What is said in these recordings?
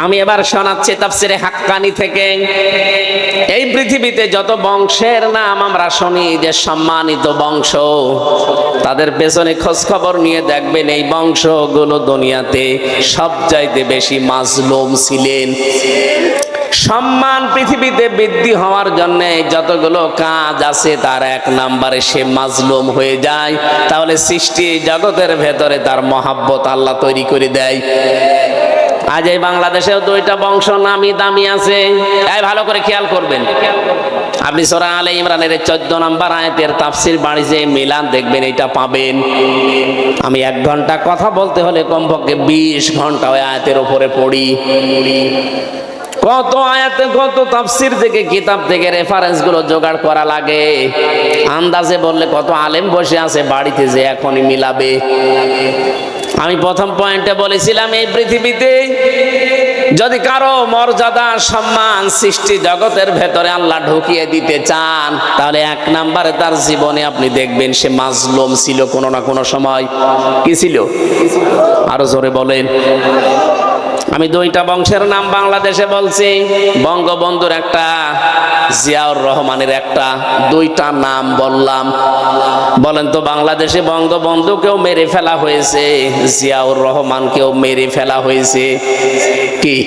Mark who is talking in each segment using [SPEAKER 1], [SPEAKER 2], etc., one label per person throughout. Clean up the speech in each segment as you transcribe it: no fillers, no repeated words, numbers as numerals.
[SPEAKER 1] আমি এবার শোনাচ্ছি তাফসিরে হাক্কানি থেকে। এই পৃথিবীতে যত বংশের নাম আমরা শুনি যে সম্মানিত বংশ, তাদের পেছনে খোঁজ খবর নিয়ে দেখবেন এই বংশগুলো দুনিয়াতে সবচাইতে বেশি মাজলুম ছিলেন। সম্মান পৃথিবীতে বৃদ্ধি হওয়ার জন্য যতগুলো কাজ আছে তার এক নম্বরে সে মাজলুম হয়ে যায়, তাহলে সৃষ্টি জগতের ভেতরে তার মহাব্বত আল্লাহ তৈরি করে দেয়। আজ এই বাংলাদেশেও দুইটা বংশ নামি দামি আছে, তাই ভালো করে খেয়াল করবেন। আপনি সূরা আলে ইমরানের 14 নম্বর আয়াতের তাফসীর বাড়ি যে মিলান দেখবেন, এটা পাবেন। আমি 1 ঘন্টা কথা বলতে হলে কমপক্ষে 20 ঘন্টা ওই আয়াতের উপরে পড়ি। কত আয়াতে কত তাফসীর থেকে কিতাব থেকে রেফারেন্স গুলো জোগাড় করা লাগে। আন্দাজে বললে কত আলেম বসে আছে বাড়িতে যে এখনই মিলাবে। আমি প্রথম পয়েন্টে বলেছিলাম এই পৃথিবীতে যদি কারো মর্যাদা সম্মান সৃষ্টি জগতের ভেতরে আল্লাহ ঢুকিয়ে দিতে চান, তাহলে 1 নম্বরে তার জীবনে আপনি দেখবেন সে মাজলুম ছিল কোনো না কোনো সময়। কি ছিল? আরো জোরে বলেন। আমি 2টা বংশের নাম বাংলাদেশে বলছি, বঙ্গবন্ধুর একটা, জিয়াউর রহমানের একটা, 2টা নাম বললাম। বলেন তো বাংলাদেশে বঙ্গবন্ধুকেও মেরে ফেলা হয়েছে, জিয়াউর রহমানকেও মেরে ফেলা হয়েছে, কি?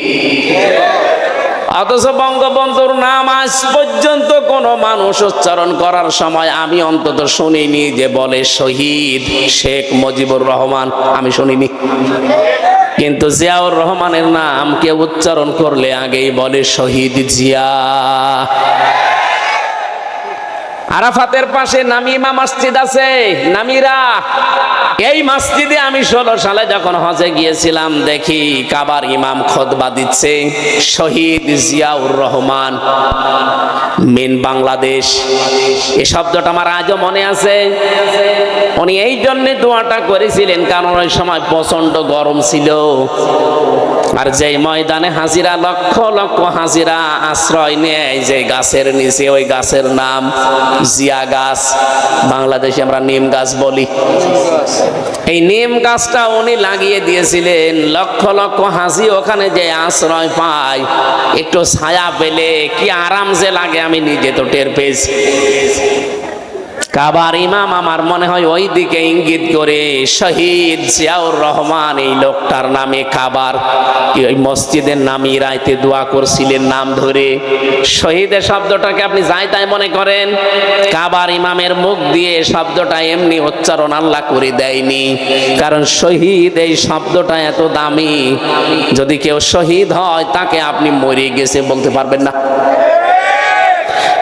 [SPEAKER 1] অথচ বঙ্গবন্ধুর নাম আজ পর্যন্ত কোনো মানুষ উচ্চারণ করার সময় আমি অন্তত শুনিনি যে বলে শহীদ শেখ মুজিবুর রহমান, আমি শুনিনি। কিন্তু জিয়াউর রহমানের নাম কেউ উচ্চারণ করলে আগেই বলে শহীদ জিয়া। আরাফাতের পাশে নামিমা মসজিদ আছে, নামিরা। এই মসজিদে আমি 16 সালে যখন হজে গিয়েছিলাম দেখি কাবার ইমাম খুতবা দিচ্ছে, শহীদ জিয়াউর রহমান মিন বাংলাদেশ। এই শব্দটা আমার আজও মনে আছে। উনি এই জন্য দোয়াটা করেছিলেন কারণ ওই সময় প্রচন্ড গরম ছিল, আর যে ময়দানে হাজিরা লক্ষ লক্ষ হাজিরা আশ্রয় নেয় যে গাছের নিচে, ওই গাছের নাম জিয়া গাছ। বাংলাদেশে আমরা নিম গাছ বলি। এই নিম গাছটা উনি লাগিয়ে দিয়েছিলেন, লক্ষ লক্ষ হাজি ওখানে যে আশ্রয় পায়, একটু ছায়া পেলে কি আরাম যে লাগে আমি নিজে তো টের পেয়েছি। কাবার ইমাম আমার মনে হয় ওই দিকে ইঙ্গিত করে শহীদ জিয়াউর রহমান এই লোকটার নামে কাবার ওই মসজিদের নামে রাইতে দোয়া করছিলেন নাম ধরে। শহীদের শব্দটাকে আপনি যাই তাই মনে করেন, কাবার ইমামের মুখ দিয়ে শব্দটা এমনি উচ্চারণ আল্লাহ করে দেয়নি, কারণ শহীদ এই শব্দটা এত দামি, যদি কেউ শহীদ হয় তাকে আপনি মরে গেছে বলতে পারবেন না।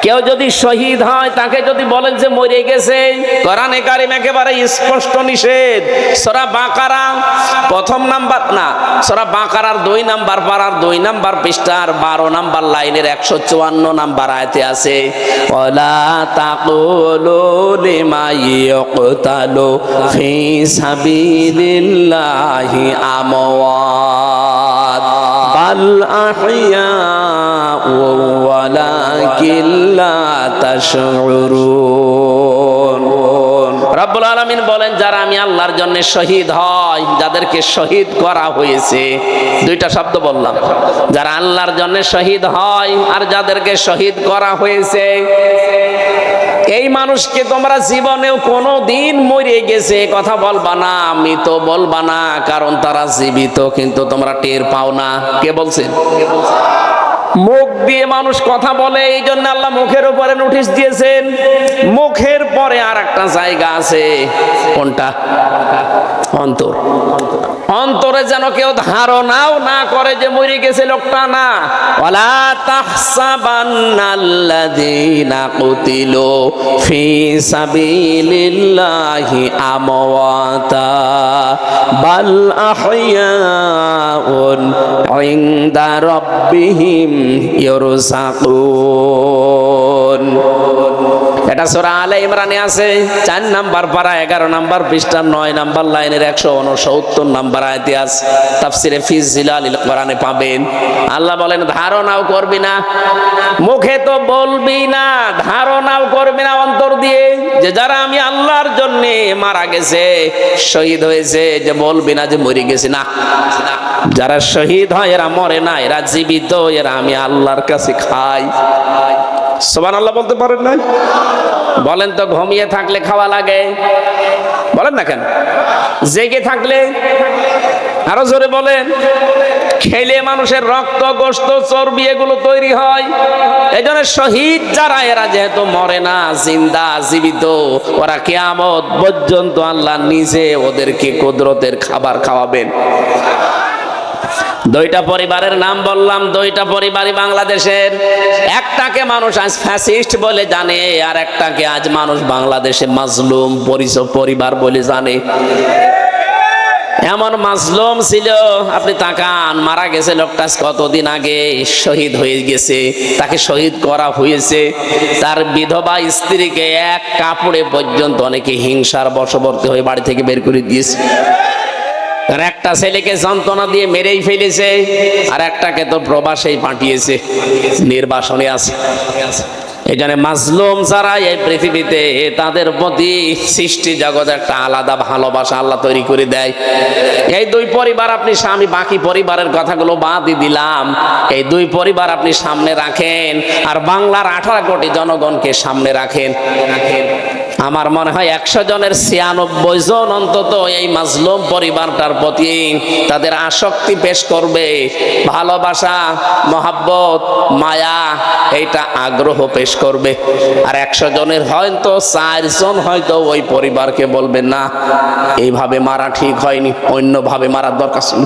[SPEAKER 1] কেউ যদি শহীদ হয় তাকে যদি বলেন যে মরে গেছে, কোরআনে কারীম একেবারে স্পষ্ট নিষেধ। সূরা বাকারা 1 নাম্বার না, সূরা বাকারার 2 নাম্বার পারার 2 নাম্বার পৃষ্ঠার 12 নাম্বার লাইনের 154 নাম্বার আয়াতে আছে, ওয়ালা তাকুলু লিমা ইয়াকতালু ফি সাবিলিল্লাহি আমওয়াত বাল আহইয়াউ ওয়ালাকিন লা তাশউরুন। রব্বুল আলামিন বলেন যারা আমি আল্লাহর জন্য শহীদ হয়, যাদেরকে শহীদ করা হয়েছে, 2টা শব্দ বললাম, যারা আল্লাহর জন্য শহীদ হয় আর যাদেরকে শহীদ করা হয়েছে, এই মানুষকে তোমরা জীবনেও কোনো দিন মরে গেছে কথা বলবা না, মৃত বলবা না, কারণ তারা জীবিত কিন্তু তোমরা টের পাও না। কে বলছেন? মুখ দিয়ে মানুষ কথা বলে, এই জন্য আল্লাহ মুখের উপরে নোটিশ দিয়েছেন। মুখের পরে আর একটা জায়গা আছে, কোনটা? অন্তর। অন্তরে যেন কেউ ধারণাও না করে যে মরে গেছে লোকটা, না। ওয়ালা তাহসাবান্নাল্লাযীনা কুতিলু ফি সাবিলিল্লাহি আমওয়াতা বাল আহইয়াউন ইনদা রাব্বিহিম ইরযাকুন। এটা সূরা আলে ইমরানে আছে 4 নাম্বার পারা 11 নাম্বার পৃষ্ঠা 9 নাম্বার লাইনের 169 নাম্বার আয়াতে আছে। তাফসিরে ফি জিলালিল কোরআনে পাবেন। আল্লাহ বলেন ধারণাও করবি না, মুখে তো বলবি না, ধারণাও করবি না অন্তর দিয়ে যে যারা আমি আল্লাহর জন্য মারা গেছে, শহীদ হয়েছে, যে বলবি না যে মরে গেছে। না, যারা শহীদ হয় এরা মরে না, এরা জীবিত, এরা আমি আল্লাহর কাছে খাই। সুবহানাল্লাহ বলতে পারেন না? বলেন তো ঘুমিয়ে থাকলে খাওয়া লাগে? বলেন না কেন? জেগে থাকলে? আরো জোরে বলেন। খেলে মানুষের রক্ত, গোশত, চর্বি এগুলো তৈরি হয়। এই জন্য শহীদ যারা, এরা যেহেতু মরে না, জিন্দা, জীবিত, ওরা কিয়ামত পর্যন্ত আল্লাহ নিজে ওদেরকে কুদরতের খাবার খাওয়াবেন। দুইটা পরিবারের নাম বললাম, দুইটা পরিবারই বাংলাদেশের। একটাকে মানুষ আজ ফ্যাসিস্ট বলে জানে, আর একটাকে আজ মানুষ বাংলাদেশে মাজলুম পরিবার বলে জানে। এমন মাজলুম ছিল, আপনি তাকান, মারা গেছে লোকটা কতদিন আগে, শহীদ হয়ে গেছে, তাকে শহীদ করা হয়েছে। তার বিধবা স্ত্রীকে এক কাপড়ে পর্যন্ত অনেকে হিংসার বশবর্তী হয়ে বাড়ি থেকে বের করে দিয়েছে। একটা ছেলেকে যন্ত্রণা দিয়ে মেরেই ফেলেছে, আর একটাকে তো প্রবাসেই পাঠিয়েছে, নির্বাসনে আছে। এই জন্য মাজলুম যারা এই পৃথিবীতে, তাদের প্রতি সৃষ্টি জগৎ একটা আলাদা ভালোবাসা আল্লাহ তৈরি করে দেয়। এই দুই পরিবার আপনি, আমি বাকি পরিবারের কথাগুলো বাদই দিলাম, এই দুই পরিবার আপনি সামনে রাখেন, আর বাংলার 18 কোটি জনগণকে সামনে রাখেন। আমার মনে হয় 100 জনের 96 জন অন্তত এই মাজলুম পরিবারটার প্রতি তাদের আসক্তি পেশ করবে, ভালোবাসা, মহাব্বত, মায়া, এইটা আগ্রহ পেশ করবে। আর 100 জনের হয়তো 4 জন হয়তো ওই পরিবারকে বলবে না, এইভাবে মারা ঠিক হয়নি, অন্যভাবে মারার দরকার ছিল।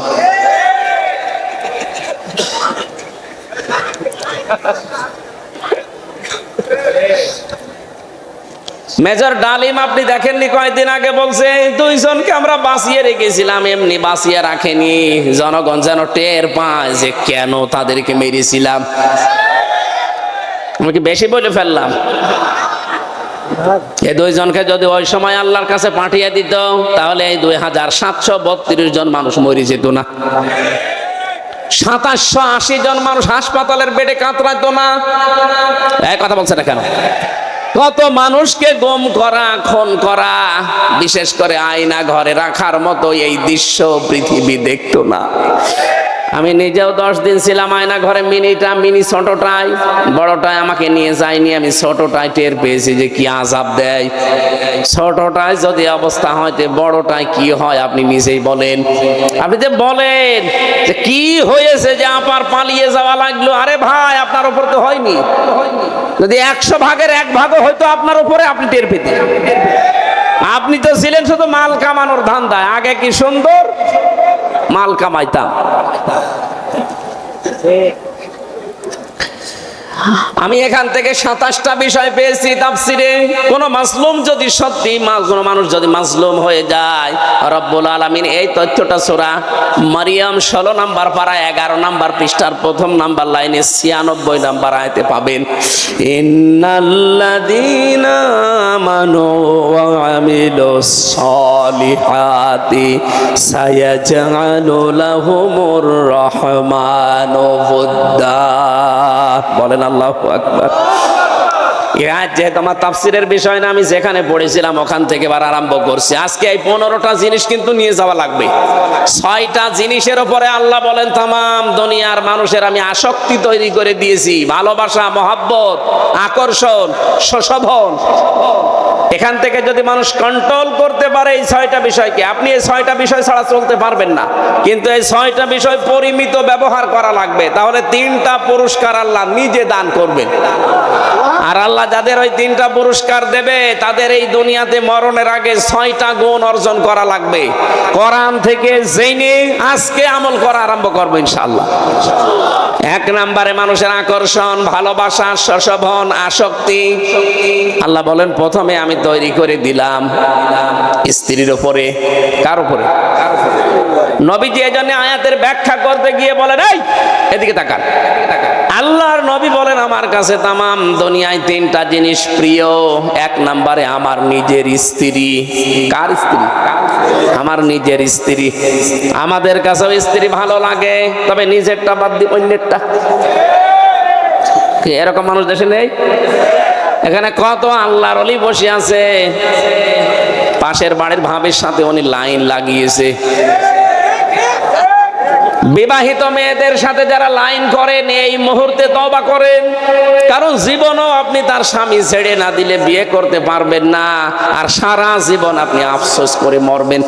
[SPEAKER 1] মেজর ডালিম আপনি দেখেননি, কয়েকদিন আগে বলছে 2 জনকে আমরা বাঁচিয়ে রেখেছিলাম, এমনি বাঁচিয়ে রাখেনি, জনগণ যেন টের পায় যে কেন তাদেরকে মেরেছিলাম। আমি কি বেশি বলে ফেললাম? এই 2 জনকে যদি ওই সময় আল্লাহর কাছে পাঠিয়ে দিত, তাহলে এই 2732 জন মানুষ মরে যেত না, 2780 জন মানুষ হাসপাতালের বেডে কাতরাতো না। এই কথা বলছে না কেন? কত মানুষকে গুম করা, খুন করা, বিশেষ করে আয়না ঘরে রাখার মতো এই দৃশ্য পৃথিবী দেখতো না। আমি নিজেও 10 দিন ছিলাম আয়না ঘরে, মিনি ছোটটাই, বড়টায় আমাকে নিয়ে যায়নি। আমি ছোটটায় টের পেয়েছি যে কি আযাব দেয়। ছোটটায় যদি অবস্থা হয় তো বড়টায় কি হয় আপনি নিজেই বলেন। আপনি যে বলেন যে কি হয়েছে যে আপার পালিয়ে যাওয়া লাগলো, আরে ভাই আপনার উপর তো হয়নি, যদি 100 ভাগের 1 ভাগও হয়তো আপনার উপরে, আপনি টের পেতেন। আপনি তো ছিলেন শুধু মাল কামানোর ধান্দায়, আগে কি সুন্দর মাল কামাইতাম। আমি এখান থেকে 27টা বিষয় পেয়েছি তাফসিরে। কোন মাজলুম যদি সত্যি, কোন মানুষ যদি মাজলুম হয়ে যায়, রব্বুল আলামিন এই তথ্যটা সূরা মারিয়াম 16 নাম্বার পারা 11 নাম্বার পৃষ্ঠার 1ম নাম্বার লাইনে 96 নাম্বার আয়াতে পাবেন। ইন্নাল্লাযীনা আমানু ওয়া আমিলুস সালিহাতি সায়াজআলু লাহুমুর রাহমানু বুদ্দা। বলেন আল্লাহু আকবার। যেহেতু আমার তাফসিরের বিষয় না, আমি যেখানে পড়েছিলাম ওখান থেকে এবার আরম্ভ করছি। আজকে এই 15টা জিনিস কিন্তু নিয়ে যাওয়া লাগবে। 6টা জিনিসের উপরে আল্লাহ বলেন তামাম দুনিয়ার মানুষের আমি আসক্তি তৈরি করে দিয়েছি, ভালোবাসা, মহাব্বত, আকর্ষণ, সশোভন। এখান থেকে যদি মানুষ কন্ট্রোল করতে পারে এই 6টা বিষয়কে, আপনি এই 6টা বিষয় ছাড়া চলতে পারবেন না। কিন্তু এই 6টা বিষয় পরিমিত ব্যবহার করা লাগবে, তাহলে 3টা পুরস্কার আল্লাহ নিজে দান করবেন। আর আল্লাহ যাদের ওই 3টা পুরস্কার দেবে, তাদের এই দুনিয়াতে মরণের আগে 6টা গুণ অর্জন করা লাগবে। কোরআন থেকে জেনে আজকে আমল করা আরম্ভ করবো ইনশাআল্লাহ। 1 নম্বরে মানুষের আকর্ষণ, ভালোবাসা, সশোভন, আসক্তি। আল্লাহ বলেন প্রথমে আমি তৈরি করে দিলাম স্ত্রীর উপরে। কার উপরে? নবীজি এজন্য আয়াতের ব্যাখ্যা করতে গিয়ে বলেন, এই এদিকে তাকান, আল্লাহর নবী বলেন আমার কাছে তামাম দুনিয়ায় তিনটা জিনিস প্রিয়। এক নম্বরে আমার নিজের স্ত্রী। কার স্ত্রী? আমার নিজের স্ত্রী। আমাদের কাছেও স্ত্রী ভালো লাগে, তবে নিজেরটা বাদ দিয়ে অন্যেরটা। এরকম মানুষ দেশে নেই? এখানে কত আল্লাহর ওলি বসে আছে, পাশের বাড়ির ভাবির সাথে উনি লাইন লাগিয়েছে। বিবাহিত মেয়েদের সাথে যারা লাইন করেন এই মুহূর্তে তওবা করেন, কারণ জীবনও আপনি তার স্বামী ছেড়ে না দিলে বিয়ে করতে পারবেন না, আর সারা জীবন আপনি আফসোস করে মরবেন।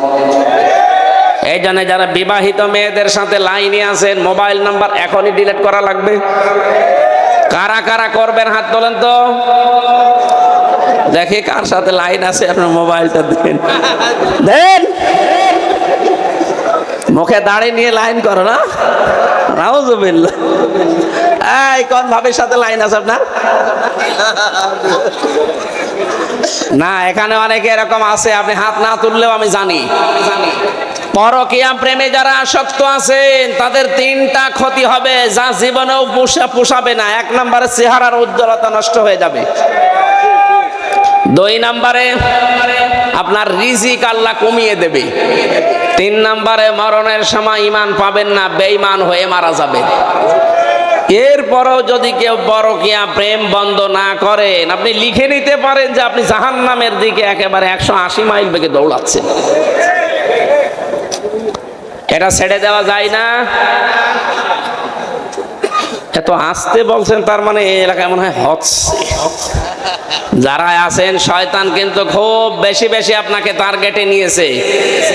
[SPEAKER 1] এই জন্য যারা বিবাহিত মেয়েদের সাথে লাইনে আছেন, মোবাইল নাম্বার এখনই ডিলিট করা লাগবে। কারা কারা করবেন হাত তোলেন তো, দেখে কার সাথে লাইন আছে। আপনার মোবাইলটা দেন, দেন। মুখে দাঁড়িয়ে নিয়ে লাইন করো না, নাউজুবিল্লাহ। এই কোন ভাবের সাথে লাইন আছে আপনার? না, এখানে অনেকে এরকম আছে, আপনি হাত না তুললেও আমি জানি। পরকীয়া প্রেমে যারা আসক্ত আছেন তাদের তিনটা ক্ষতি হবে, যা জীবনেও পোষাবে না। এক নম্বরে চেহারার উজ্জ্বলতা নষ্ট হয়ে যাবে। দুই নম্বরে আপনার রিজিক আল্লাহ কমিয়ে দেবে। তিন নম্বরে মরণের সময় ঈমান পাবেন না, বেঈমান হয়ে মারা যাবেন। এরপরও যদি কেউ পরকীয়া প্রেম বন্ধ না করেন, আপনি লিখে নিতে পারেন যে আপনি জাহান্নামের দিকে একেবারে 180 মাইল বেগে দৌড়াচ্ছেন। এটা ছেড়ে দেওয়া যায় না। এত আসতে বলছেন, তার মানে এই এলাকায় মনে হয় হচ্ছে। যারা আছেন শয়তান কিন্তু খুব বেশি বেশি আপনাকে টার্গেটে নিয়েছে,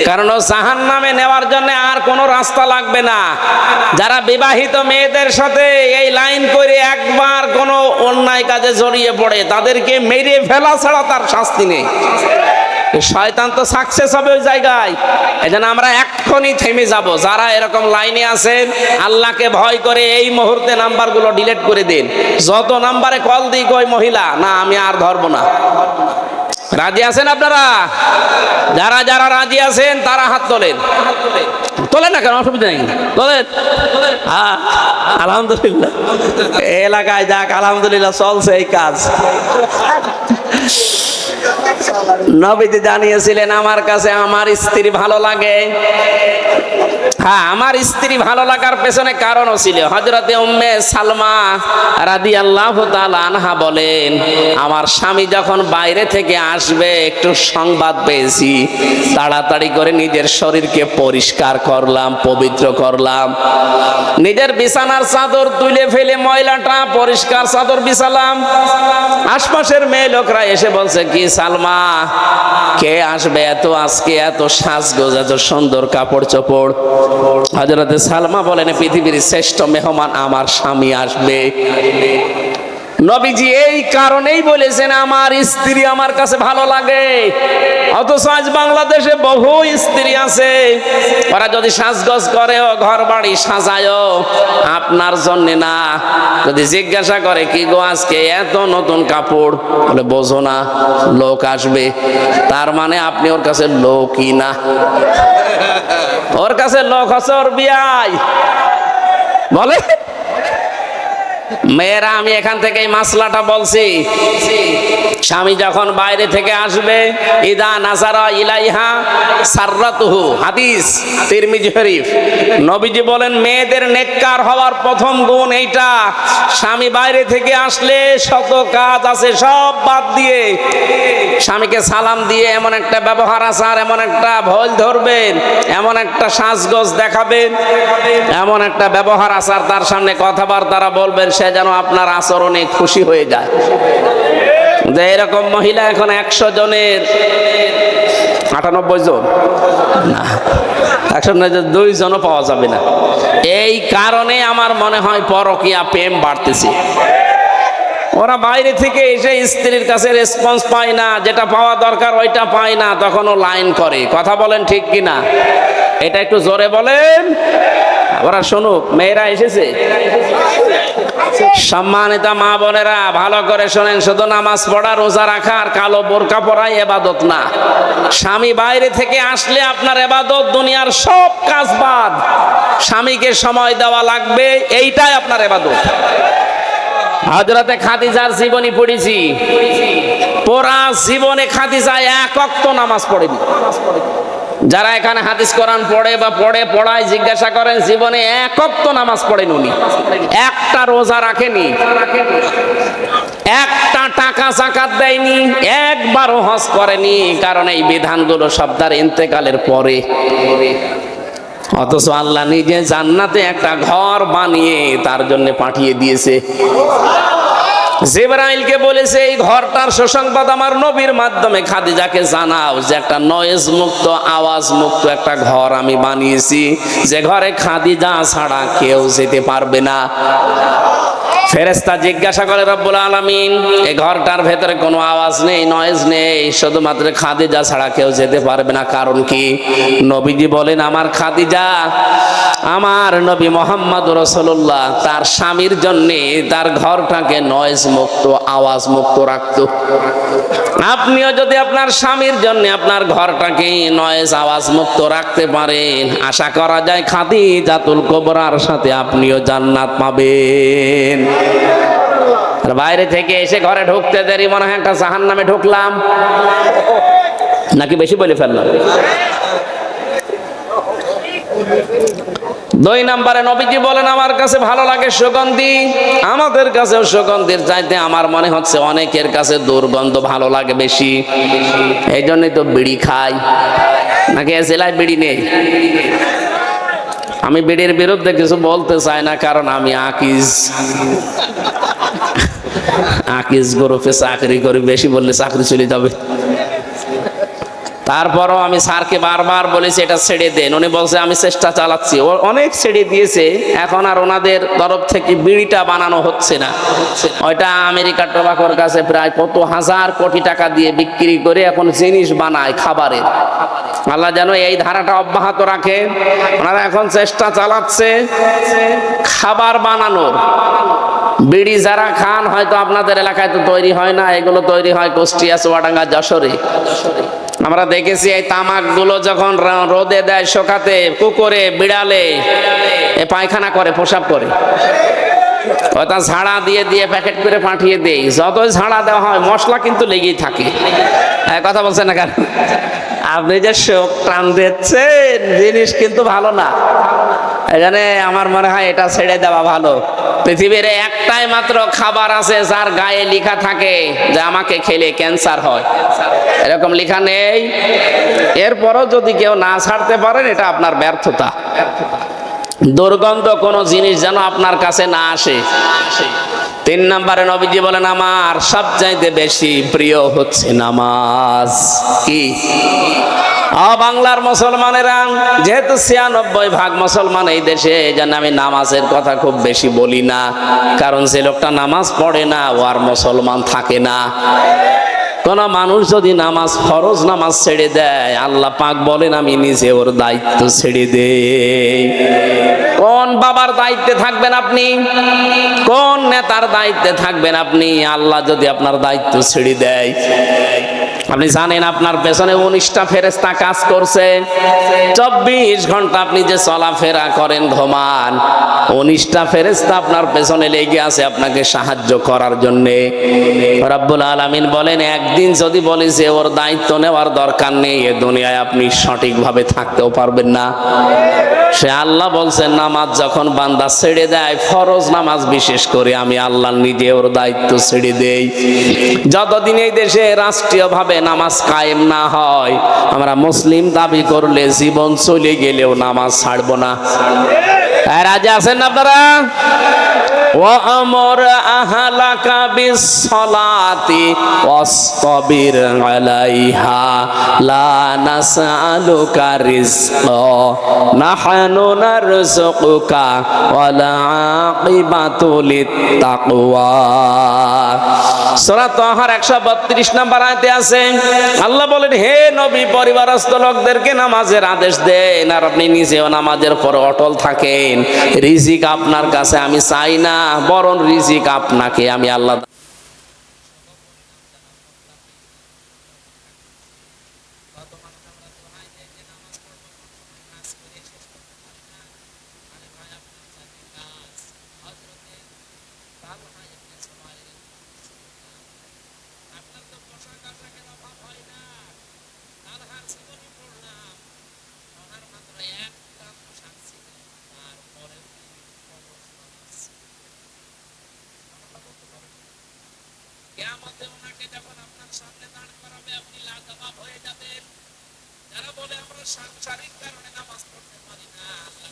[SPEAKER 1] কারণ ও জাহান্নামে নেওয়ার জন্য আর কোনো রাস্তা লাগবে না। যারা বিবাহিত মেয়েদের সাথে এই লাইন করে একবার কোনো অন্যায় কাজে জড়িয়ে পড়ে, তাদেরকে মেরে ফেলা ছাড়া তার শাস্তি নেই। শয়তান তো সাকসেস হবে ওই জায়গায়। এজন্য আমরা এক্ষুনি থেমে যাব। যারা এরকম লাইনে আছেন, আল্লাহকে ভয় করে এই মুহূর্তে নাম্বারগুলো ডিলিট করে দিন। যত নাম্বারে কল দিই কই মহিলা, না আমি আর ধরবো না। রাজি আছেন আপনারা? যারা যারা রাজি আছেন তারা হাত তোলেন। তোলেন না কেন, অসুবিধা নেই, তোলেন। হ্যাঁ, আলহামদুলিল্লাহ। এলাকায় যাক, আলহামদুলিল্লাহ চলছে এই কাজ। নবীজি জানিয়েছিলেন আমার কাছে আমার স্ত্রী ভালো লাগে। হ্যাঁ, আমার স্ত্রী ভালো লাগার পেছনে কারণও ছিল। হযরতে উম্মে সালমা রাদিয়াল্লাহু তাআলা আনহা বলেন, আমার স্বামী যখন বাইরে থেকে আসবে একটু সংবাদ পেয়েছি, তাড়াতাড়ি করে নিজের শরীরকে পরিষ্কার করলাম, পবিত্র করলাম। নিজের বিছানার চাদর তুলে ফেলে ময়লাটা পরিষ্কার চাদর বিছালাম। আশপাশের মেয়ে লোকরা এসে বলছে, কি সালমা, কে আসবে এত আজকে, এত সাজগোজ, এত সুন্দর কাপড় চোপড়? হযরতে সালমা বলেন, পৃথিবীর শ্রেষ্ঠ মেহমান আমার স্বামী আসবে। নবীজি এই কারণেই বলেছেন আমার স্ত্রী আমার কাছে ভালো লাগে। অথচ আজ বাংলাদেশে বহু স্ত্রী আছে, ওরা যদি সাজগোজ করে, ঘর বাড়ি সাজায়, আপনার জন্য না। যদি জিজ্ঞাসা করে, কি গো আজকে এত নতুন কাপড়, বলে বোঝো না, লোক আসবে। তার মানে আপনি ওর কাছে লোকই না, ওর কাছে লোক হচ্ছে ওর বিয়াই। বলে মেয়েরা, আমি এখান থেকে এই মাসলাটা বলছি, স্বামী যখন বাইরে থেকে আসবে, ইদা নাজারা ইলাইহা সাররাতুহু, হাদিস তিরমিজি শরীফ। নবীজি বলেন মেয়েদের নেককার হওয়ার প্রথম গুণ এইটা, স্বামী বাইরে থেকে আসলে শত কাজ আছে সব বাদ দিয়ে স্বামীকে সালাম দিয়ে এমন একটা ব্যবহার আচার, এমন একটা ভয় ধরবেন, এমন একটা সাজগোজ দেখাবেন, এমন একটা ব্যবহার আচার তার সামনে কথাবার্তা বলবেন, সে যেন আপনার আচরণে খুশি হয়ে যায়। যে এরকম মহিলা এখন 100 জনের 98 জন না, 102 জনও পাওয়া যাবে না। এই কারণে আমার মনে হয় পরকীয়া প্রেম বাড়তেছে। ওরা বাইরে থেকে এসে স্ত্রীর কাছে রেসপন্স পায় না, যেটা পাওয়া দরকার ওইটা পায় না, তখন ও লাইন করে। কথা বলেন ঠিক কিনা? এটা একটু জোরে বলেন, ওরা শুনুক। মেয়েরা এসেছে, সম্মানিতা মা বোনেরা ভালো করে শোনেন, শুধু নামাজ পড়া, রোজা রাখা আর কালো বোরকা পরাই ইবাদত না। স্বামী বাইরে থেকে আসলে আপনার ইবাদত, দুনিয়ার সব কাজ বাদ, স্বামীকে সময় দেওয়া লাগবে, এইটাই আপনার ইবাদত। হযরতে খাদিজার জীবনী পড়েছি, পুরা জীবনে খাদিজা এক ওয়াক্ত নামাজ পড়েনি। যারা এখানে হাদিস কোরআন পড়ে বা পড়ায় জিজ্ঞাসা করেন, জীবনে এক ওয়াক্ত নামাজ পড়েন উনি, একটা রোজা রাখেনি, একটা টাকা যাকাত দেয়নি, একবারও হজ করেনি, কারণ এই বিধানগুলো সব তার ইন্তেকালের পরে। অথচ আল্লাহ নিজে জান্নাতে একটা ঘর বানিয়ে তার জন্য পাঠিয়ে দিয়েছে। জিবরাইলকে বলেছে, এই ঘরটার সুসংবাদ আমার নবীর মাধ্যমে খাদিজাকে জানাও যে একটা নয়েজ মুক্ত, আওয়াজ মুক্ত একটা ঘর আমি বানিয়েছি, যে ঘরে খাদিজা ছাড়া কেউ যেতে পারবে না। ফেরেশতা জিজ্ঞাসা করে, রব্বুল আলামিন, এই ঘরটার ভেতরে কোনো আওয়াজ নেই, নয়েজ নেই, শুধুমাত্র খাদিজা ছাড়া কেউ যেতে পারবে না, কারণ কি? নবীজি বলেন, আমার খাদিজা, আমার নবী মুহাম্মদ রাসূলুল্লাহ তার স্বামীর জন্য তার ঘরটাকে নয়েজ মুক্ত, আওয়াজ মুক্ত রাখতো। আপনিও যদি আপনার স্বামীর জন্য আপনার ঘরটাকে নয়েজ, আওয়াজ মুক্ত রাখতে পারেন, আশা করা যায় খাদিজাতুল কুবরার সাথে আপনিও জান্নাত পাবেন। আর বাইরে থেকে এসে ঘরে ঢুকতে দেরি মনে হয় একটা জাহান্নামে ঢুকলাম, নাকি বেশি বলে ফেললাম? 2 নম্বরে নবীজি বলেন, আমার কাছে ভালো লাগে সুগন্ধি, আমাদের কাছেও সুগন্ধির চাইতে আমার মনে হচ্ছে অনেকের কাছে দুর্গন্ধ ভালো লাগে বেশি, এই জন্যই তো বিড়ি খাই। নাকি এ জেলায় বিড়ি নেই? আমি বিড়ির বিরুদ্ধে কিছু বলতে চাই না, কারণ আমি আকিজ গ্রুপে চাকরি করি, বেশি বললে চাকরি চলে যাবে। তারপরও আমি স্যারকে বারবার বলেছি এটা ছেড়ে দেন, উনি বলছে আমি চেষ্টা চালাচ্ছি। ও অনেক ছেড়ে দিয়েছে, এখন আর ওনাদের তরফ থেকে বিড়িটা বানানো হচ্ছে না। ওইটা আমেরিকার টোবাকোর কাছে প্রায় কত হাজার কোটি টাকা দিয়ে বিক্রি করে এখন জিনিস বানায় খাবারের। আল্লাহ যেন এই ধারাটা অব্যাহত রাখে। ওনারা এখন চেষ্টা চালাচ্ছে খাবার বানানোর। বিড়ি যারা খান, হয়তো আপনাদের এলাকায় তো তৈরি হয় না, এগুলো তৈরি হয় কুষ্টিয়া, চুয়াডাঙ্গা, যশোরে। আমরা দেখেছি এই তামাকগুলো যখন রোদে দেয় শুকাতে, কুকুরে, বিড়ালে পায়খানা করে, প্রসাব করে, ওটা ঝাড়া দিয়ে দিয়ে প্যাকেট করে পাঠিয়ে দেয়। যতই ঝাড়া দেওয়া হয় মশলা কিন্তু লেগেই থাকে। কথা বলছেন না কেন? আপনি যে শোক টান দিচ্ছেন, জিনিস কিন্তু ভালো না। এখানে আমার মনে হয় এটা ছেড়ে দেওয়া ভালো। পৃথিবীর একটাই মাত্র খাবার আছে যার গায়ে লেখা থাকে যে আমাকে খেলে ক্যান্সার হয়, এরকম লেখা নেই। এরপরও যদি কেউ না ছাড়তে পারেন, এটা আপনার ব্যর্থতা। দুর্গন্ধ কোনো জিনিস যেন আপনার কাছে না আসে। 3 নম্বরে নবীজি বলেন, আমার সবচাইতে বেশি প্রিয় হচ্ছে নামাজ। কি? বাংলার মুসলমানেরা যেহেতু 96% মুসলমান এই দেশে, এই জন্য আমি নামাজের কথা খুব বেশি বলি না, কারণ যে লোকটা নামাজ পড়ে না ও আর মুসলমান থাকে না। কোন মানুষ যদি নামাজ, ফরজ নামাজ ছেড়ে দেয়, আল্লাহ পাক বলেন আমি নিজে ওর দায়িত্ব ছেড়ে দেই। কোন বাবার দায়িত্বে থাকবেন আপনি? কোন নেতার দায়িত্বে থাকবেন আপনি? আল্লাহ যদি আপনার দায়িত্ব ছেড়ে দেয়, আপনি জানেন আপনার পেছনে 19টা ফেরেশতা কাজ করছে। 24 ঘন্টা আপনি যে চলাফেরা করেন, ঘুমান, 19টা ফেরেশতা আপনার পেছনে লেগে আছে আপনাকে সাহায্য করার জন্য। রব্বুল আলামিন বলেন, একদিন যদি বলি যে ওর দায়িত্ব নেওয়ার দরকার নেই, এ দুনিয়ায় আপনি সঠিকভাবে থাকতেও পারবেন না। সে আল্লাহ বলছেন, নামাজ যখন বান্দা ছেড়ে দেয়, ফরজ নামাজ বিশেষ করে, আমি আল্লাহ নিজে ওর দায়িত্ব ছেড়ে দেই। যতদিন এই দেশে রাষ্ট্রীয়ভাবে নামাজ কায়েম না হয়, আমরা মুসলিম দাবি করলে জীবন চলে গেলেও নামাজ ছাড়বো না। রাজি আছেন আপনারা? ওয়ামর আহলাকা বিসসালাতি ওয়াসতাবির আলাইহা লা নাসআলুকা রিজকা নাহনু নারযুকুকা ওয়াল আকিবাতু লিত্তাকওয়া। সূরা তাহার 132 নম্বর আয়াতে আছে, আল্লাহ বলেন, হে নবী, পরিবারস্থ লোকদেরকে নামাজের আদেশ দেন আর আপনি নিজেও নামাজের পর অটল থাকেন। রিজিক আপনার কাছে আমি চাই না, বরং রিজিক আপনাকে আমি আল্লাহ কিয়ামতে ওনাকে যখন আপনার সামনে দাঁড় করাবে আপনি লাজবাব হয়ে যাবেন। যারা বলে আমরা সাংসারিক কারণে নামাজ পড়তে পারি না, আল্লাহ